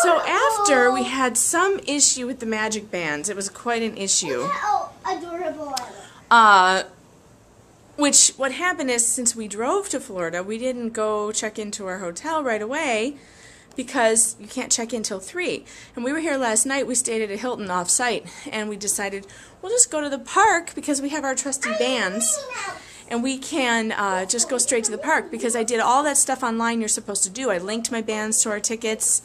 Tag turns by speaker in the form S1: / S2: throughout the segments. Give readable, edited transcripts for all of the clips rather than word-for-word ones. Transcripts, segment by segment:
S1: So after we had some issue with the magic bands, it was quite an issue.
S2: Adorable.
S1: What happened is, since we drove to Florida, we didn't go check into our hotel right away because you can't check in till 3. And we were here last night. We stayed at a Hilton off-site, and we decided we'll just go to the park because we have our trusty bands, and we can just go straight to the park because I did all that stuff online you're supposed to do. I linked my bands to our tickets.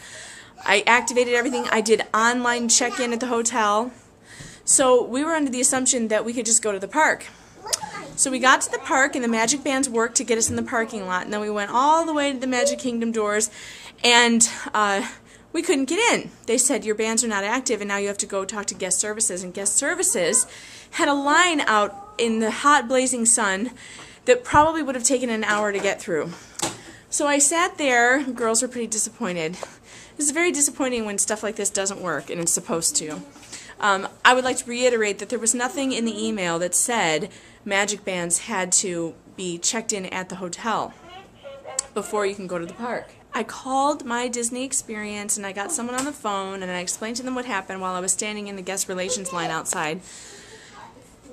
S1: I activated everything. I did online check-in at the hotel. So we were under the assumption that we could just go to the park. So we got to the park, and the magic bands worked to get us in the parking lot, and then we went all the way to the Magic Kingdom doors, and we couldn't get in. They said, your bands are not active, and now you have to go talk to guest services. And guest services had a line out in the hot blazing sun that probably would have taken an hour to get through. So I sat there. Girls were pretty disappointed. It's very disappointing when stuff like this doesn't work, and it's supposed to. I would like to reiterate that there was nothing in the email that said magic bands had to be checked in at the hotel before you can go to the park. I called my Disney experience, and I got someone on the phone, and I explained to them what happened while I was standing in the guest relations line outside.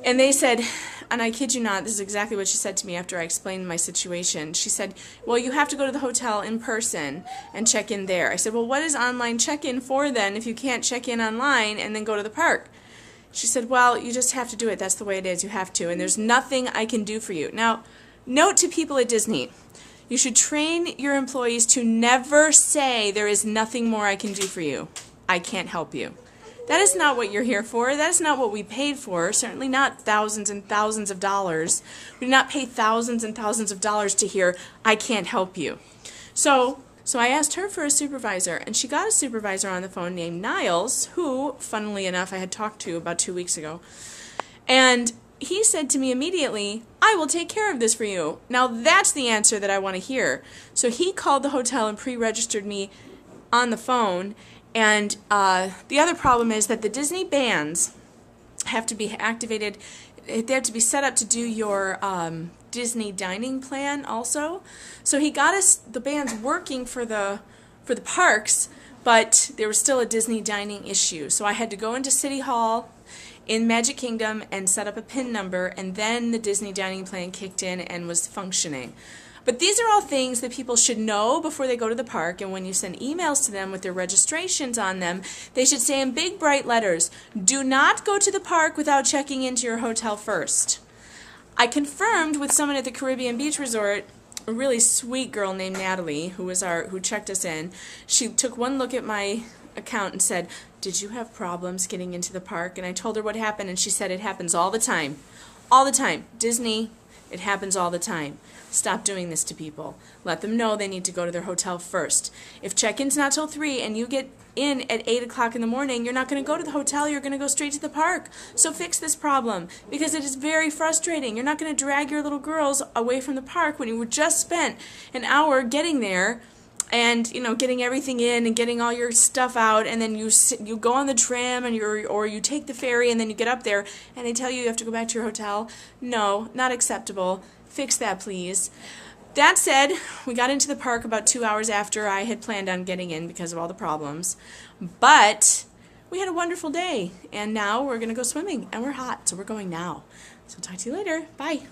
S1: And they said, and I kid you not, this is exactly what she said to me after I explained my situation. She said, well, you have to go to the hotel in person and check in there. I said, well, what is online check-in for then if you can't check in online and then go to the park? She said, well, you just have to do it. That's the way it is. You have to. And there's nothing I can do for you. Now, note to people at Disney, you should train your employees to never say there is nothing more I can do for you. I can't help you. That is not what you're here for. That is not what we paid for. Certainly not thousands and thousands of dollars. We did not pay thousands and thousands of dollars to hear, I can't help you. So I asked her for a supervisor, and she got a supervisor on the phone named Niles, who, funnily enough, I had talked to about 2 weeks ago. And he said to me immediately, I will take care of this for you. Now that's the answer that I want to hear. So he called the hotel and pre-registered me on the phone. And the other problem is that the Disney bands have to be activated. They have to be set up to do your Disney dining plan also. So he got us the bands working for the parks, but there was still a Disney dining issue. So I had to go into City Hall in Magic Kingdom and set up a PIN number, and then the Disney dining plan kicked in and was functioning. But these are all things that people should know before they go to the park, and when you send emails to them with their registrations on them, they should say in big bright letters, do not go to the park without checking into your hotel first. I confirmed with someone at the Caribbean Beach Resort, a really sweet girl named Natalie, who checked us in. She took one look at my account and said, did you have problems getting into the park? And I told her what happened, and she said it happens all the time. All the time. Disney, it happens all the time. Stop doing this to people. Let them know they need to go to their hotel first. If check-in's not till 3 and you get in at 8 o'clock in the morning, you're not going to go to the hotel, you're going to go straight to the park. So fix this problem, because it is very frustrating. You're not going to drag your little girls away from the park when you were just spent an hour getting there and, you know, getting everything in and getting all your stuff out, and then you go on the tram and or you take the ferry, and then you get up there and they tell you have to go back to your hotel. No, not acceptable. Fix that, please. That said, we got into the park about 2 hours after I had planned on getting in because of all the problems. But we had a wonderful day, and now we're going to go swimming, and we're hot, so we're going now. So talk to you later. Bye.